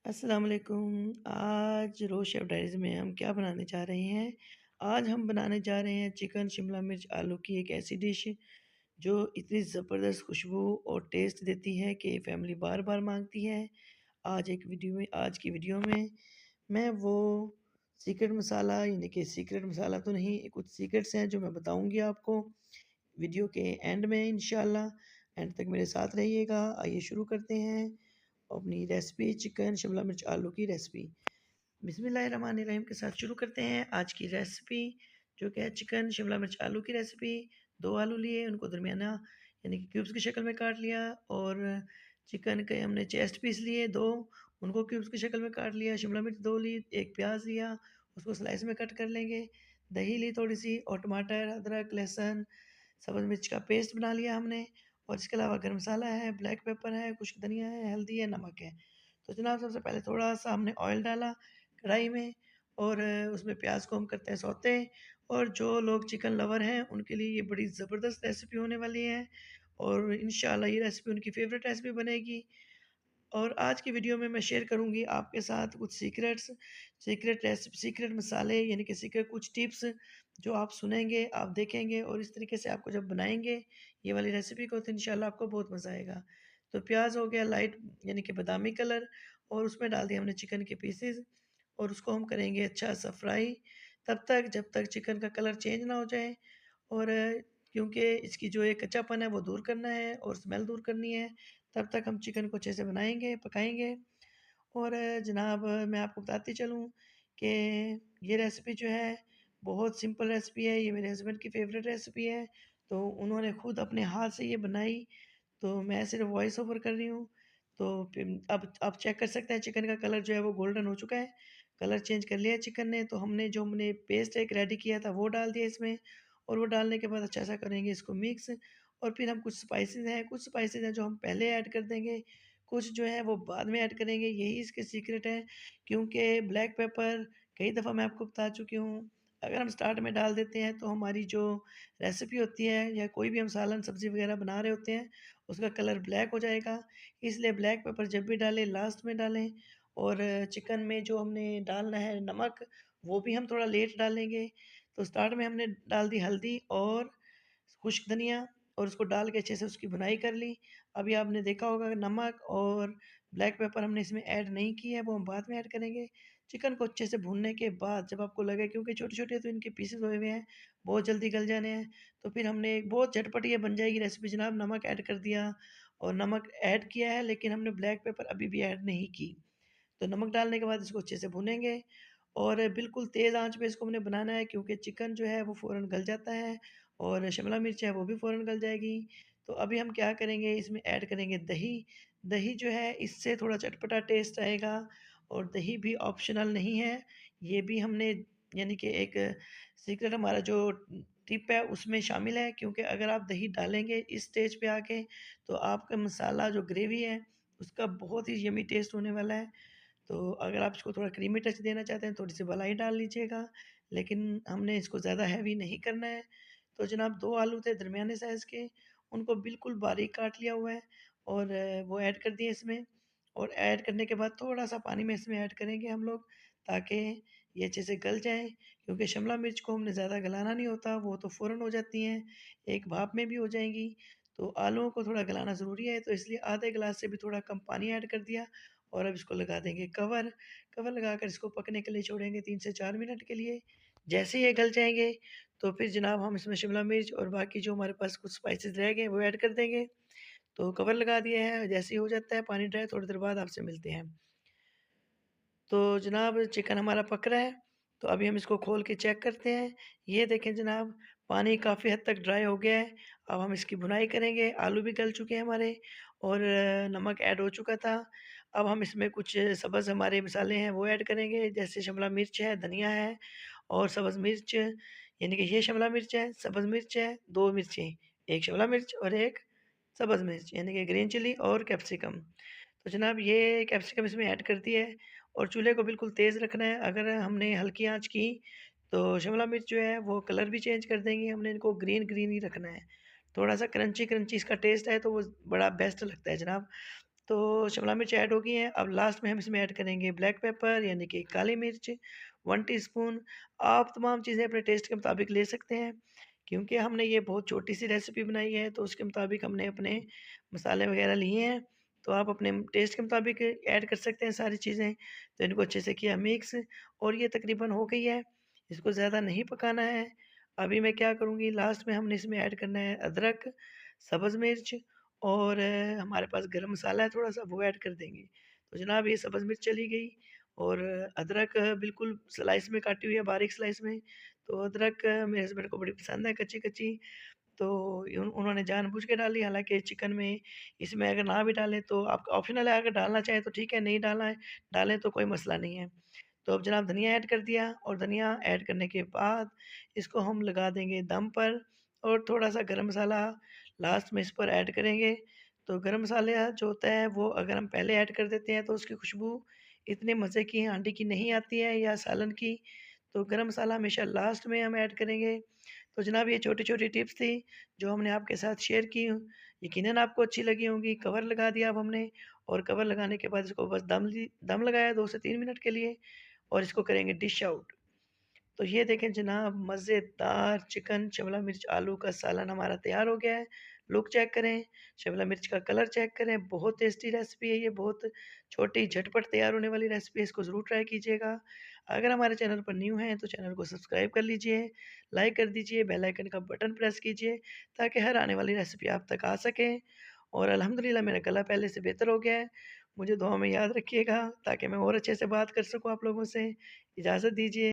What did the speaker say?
अस्सलाम वालेकुम। आज रोज़ शेफ़ डायरीज़ में हम क्या बनाने जा रहे हैं? आज हम बनाने जा रहे हैं चिकन शिमला मिर्च आलू की एक ऐसी डिश जो इतनी ज़बरदस्त खुशबू और टेस्ट देती है कि फैमिली बार-बार माँगती है। आज की वीडियो में मैं वो सीक्रेट मसाला यानी कि सीक्रेट मसाला तो नहीं, कुछ सीक्रेट्स हैं जो मैं बताऊँगी आपको वीडियो के एंड में इंशाल्लाह। एंड तक मेरे साथ रहिएगा। आइए शुरू करते हैं अपनी रेसिपी चिकन शिमला मिर्च आलू की रेसिपी। बिस्मिल्लाहिर्रहमानिर्रहीम के साथ शुरू करते हैं आज की रेसिपी जो कि है चिकन शिमला मिर्च आलू की रेसिपी। 2 आलू लिए, उनको दरमियाना यानी कि क्यूब्स की शक्ल में काट लिया और चिकन के हमने चेस्ट पीस लिए 2, उनको क्यूब्स की शक्ल में काट लिया। शिमला मिर्च 2 ली, 1 प्याज़ लिया, उसको स्लाइस में कट कर लेंगे। दही ली थोड़ी-सी और टमाटर, अदरक, लहसुन, सब्ज़ मिर्च का पेस्ट बना लिया हमने। और इसके अलावा गरम मसाला है, ब्लैक पेपर है, कुछ धनिया है, हल्दी है, नमक है। तो जनाब सबसे पहले थोड़ा-सा हमने ऑयल डाला कढ़ाई में और उसमें प्याज़ को हम करते हैं सौते। और जो लोग चिकन लवर हैं उनके लिए ये बड़ी ज़बरदस्त रेसिपी होने वाली है और इंशाल्लाह ये रेसिपी उनकी फ़ेवरेट रेसिपी बनेगी। और आज की वीडियो में मैं शेयर करूँगी आपके साथ कुछ सीक्रेट मसाले यानी कि सीक्रेट कुछ टिप्स जो आप सुनेंगे, आप देखेंगे और इस तरीके से आपको जब बनाएँगे ये वाली रेसिपी को तो इंशाल्लाह आपको बहुत मज़ा आएगा। तो प्याज़ हो गया लाइट यानी कि बादामी कलर और उसमें डाल दिए हमने चिकन के पीसेज़ और उसको हम करेंगे अच्छा-सा फ्राई तब तक जब तक चिकन का कलर चेंज ना हो जाए। और क्योंकि इसकी जो एक कच्चापन है वो दूर करना है और स्मेल दूर करनी है, तब तक हम चिकन को अच्छे से बनाएँगे, पकाएँगे। और जनाब मैं आपको बताती चलूँ कि ये रेसिपी जो है बहुत सिंपल रेसिपी है, ये मेरे हस्बैंड की फ़ेवरेट रेसिपी है, तो उन्होंने खुद अपने हाथ से ये बनाई, तो मैं सिर्फ़ वॉइस ओवर कर रही हूँ। तो फिर अब आप चेक कर सकते हैं चिकन का कलर जो है वो गोल्डन हो चुका है, कलर चेंज कर लिया है चिकन ने, तो हमने पेस्ट एक रेडी किया था वो डाल दिया इसमें। और वो डालने के बाद अच्छा-सा करेंगे इसको मिक्स। और फिर हम कुछ स्पाइसेस हैं जो हम पहले ऐड कर देंगे, कुछ जो है वो बाद में ऐड करेंगे, यही इसके सीक्रेट है। क्योंकि ब्लैक पेपर कई दफ़ा मैं आपको बता चुकी हूँ, अगर हम स्टार्ट में डाल देते हैं तो हमारी जो रेसिपी होती है या कोई भी हम सालन सब्ज़ी वग़ैरह बना रहे होते हैं, उसका कलर ब्लैक हो जाएगा। इसलिए ब्लैक पेपर जब भी डालें लास्ट में डालें। और चिकन में जो हमने डालना है नमक, वो भी हम थोड़ा लेट डालेंगे। तो स्टार्ट में हमने डाल दी हल्दी और खुश्क धनिया और उसको डाल के अच्छे से उसकी भुनाई कर ली। अभी आपने देखा होगा नमक और ब्लैक पेपर हमने इसमें ऐड नहीं किया है, वो हम बाद में ऐड करेंगे। चिकन को अच्छे से भूनने के बाद जब आपको लगे क्योंकि छोटे-छोटे तो इनके पीसेस हुए हुए हैं, बहुत जल्दी गल जाने हैं, तो फिर हमने एक बहुत झटपट ये बन जाएगी रेसिपी जनाब। नमक ऐड कर दिया और नमक ऐड किया है लेकिन हमने ब्लैक पेपर अभी भी ऐड नहीं की। तो नमक डालने के बाद इसको अच्छे से भूनेंगे और बिल्कुल तेज़ आँच पे इसको हमने बनाना है क्योंकि चिकन जो है वो फ़ौरन गल जाता है और शिमला मिर्च है वो भी फ़ौरन गल जाएगी। तो अभी हम क्या करेंगे इसमें ऐड करेंगे दही। दही जो है इससे थोड़ा चटपटा टेस्ट आएगा और दही भी ऑप्शनल नहीं है। ये भी हमने यानी कि एक सीक्रेट हमारा जो टिप है उसमें शामिल है क्योंकि अगर आप दही डालेंगे इस स्टेज पे आके तो आपका मसाला जो ग्रेवी है उसका बहुत ही यम्मी टेस्ट होने वाला है। तो अगर आप इसको थोड़ा क्रीमी टच देना चाहते हैं, थोड़ी-सी मलाई डाल लीजिएगा, लेकिन हमने इसको ज़्यादा हेवी नहीं करना है। तो जनाब 2 आलू थे दरमियाने साइज़ के, उनको बिल्कुल बारीक काट लिया हुआ है और वो ऐड कर दिए इसमें। और ऐड करने के बाद थोड़ा-सा पानी में इसमें ऐड करेंगे हम लोग, ताकि ये अच्छे से गल जाएँ, क्योंकि शिमला मिर्च को हमने ज़्यादा गलाना नहीं होता, वो तो फ़ौरन हो जाती हैं, एक भाप में भी हो जाएँगी। तो आलूओं को थोड़ा गलाना ज़रूरी है, तो इसलिए आधे गिलास से भी थोड़ा कम पानी ऐड कर दिया और अब इसको लगा देंगे कवर। कवर लगाकर इसको पकने के लिए छोड़ेंगे 3 से 4 मिनट के लिए। जैसे ही ये गल जाएँगे, तो फिर जनाब हम इसमें शिमला मिर्च और बाकी जो हमारे पास कुछ स्पाइसेस रह गए, वो ऐड कर देंगे। तो कवर लगा दिया है, जैसे ही हो जाता है पानी ड्राई, थोड़ी देर बाद आपसे मिलते हैं। तो जनाब चिकन हमारा पक रहा है, तो अभी हम इसको खोल के चेक करते हैं। ये देखें जनाब, पानी काफ़ी हद तक ड्राई हो गया है। अब हम इसकी भुनाई करेंगे, आलू भी गल चुके हैं हमारे और नमक ऐड हो चुका था। अब हम इसमें कुछ सब्ज़ हमारे मसाले हैं वो ऐड करेंगे, जैसे शिमला मिर्च है, धनिया है और सब्ज़ मिर्च, यानी कि ये शिमला मिर्च है, सब्ज़ मिर्च है, 2 मिर्चें, 1 शिमला मिर्च और 1 सब्ज़ मिर्च, यानी कि ग्रीन चिली और कैप्सिकम। तो जनाब ये कैप्सिकम इसमें ऐड कर दिया है और चूल्हे को बिल्कुल तेज़ रखना है। अगर हमने हल्की आँच की तो शिमला मिर्च जो है वो कलर भी चेंज कर देंगी, हमने इनको ग्रीन ही रखना है। थोड़ा-सा क्रंची-क्रंची इसका टेस्ट है तो वो बड़ा बेस्ट लगता है जनाब। तो शिमला मिर्च ऐड हो गई हैं। अब लास्ट में हम इसमें ऐड करेंगे ब्लैक पेपर यानी कि काली मिर्च 1 टीस्पून। आप तमाम चीज़ें अपने टेस्ट के मुताबिक ले सकते हैं। क्योंकि हमने ये बहुत छोटी-सी रेसिपी बनाई है, तो उसके मुताबिक हमने अपने मसाले वग़ैरह लिए हैं। तो आप अपने टेस्ट के मुताबिक ऐड कर सकते हैं सारी चीज़ें। तो इनको अच्छे से किया मिक्स और ये तकरीबन हो गई है। इसको ज़्यादा नहीं पकाना है। अभी मैं क्या करूँगी, लास्ट में हमने इसमें ऐड करना है अदरक, सब्ज़ मिर्च और हमारे पास गरम मसाला है थोड़ा-सा, वो ऐड कर देंगे। तो जनाब ये सब्ज़ मिर्च चली गई और अदरक बिल्कुल स्लाइस में काटी हुई है, बारीक स्लाइस में। तो अदरक मेरे हस्बैंड को बड़ी पसंद है कच्ची-कच्ची, तो उन्होंने जानबूझ के डाली। हालाँकि चिकन में इसमें अगर ना भी डालें तो आपका ऑप्शनल है, अगर डालना चाहें तो ठीक है, नहीं डालना है, डालें तो कोई मसला नहीं है। तो अब जनाब धनिया ऐड कर दिया और धनिया ऐड करने के बाद इसको हम लगा देंगे दम पर और थोड़ा-सा गरम मसाला लास्ट में इस पर ऐड करेंगे। तो गरम मसाला जो होता है वो अगर हम पहले ऐड कर देते हैं तो उसकी खुशबू इतने मज़े की हांडी की नहीं आती है या सालन की। तो गरम मसाला हमेशा लास्ट में हम ऐड करेंगे। तो जनाब ये छोटी-छोटी टिप्स थी जो हमने आपके साथ शेयर की। यकीनन आपको अच्छी लगी होंगी। कवर लगा दिया अब हमने और कवर लगाने के बाद इसको बस दम लगाया 2 से 3 मिनट के लिए और इसको करेंगे डिश आउट। तो ये देखें जनाब मज़ेदार चिकन शिमला मिर्च आलू का सालन हमारा तैयार हो गया है। लुक चेक करें, शिमला मिर्च का कलर चेक करें, बहुत टेस्टी रेसिपी है ये, बहुत छोटी झटपट तैयार होने वाली रेसिपी है, इसको ज़रूर ट्राई कीजिएगा। अगर हमारे चैनल पर न्यू हैं तो चैनल को सब्सक्राइब कर लीजिए, लाइक कर दीजिए, बेल आइकन का बटन प्रेस कीजिए ताकि हर आने वाली रेसिपी आप तक आ सके। और अल्हम्दुलिल्लाह मेरा गला पहले से बेहतर हो गया है। मुझे दुआ में याद रखिएगा ताकि मैं और अच्छे से बात कर सकूँ आप लोगों से। इजाज़त दीजिए।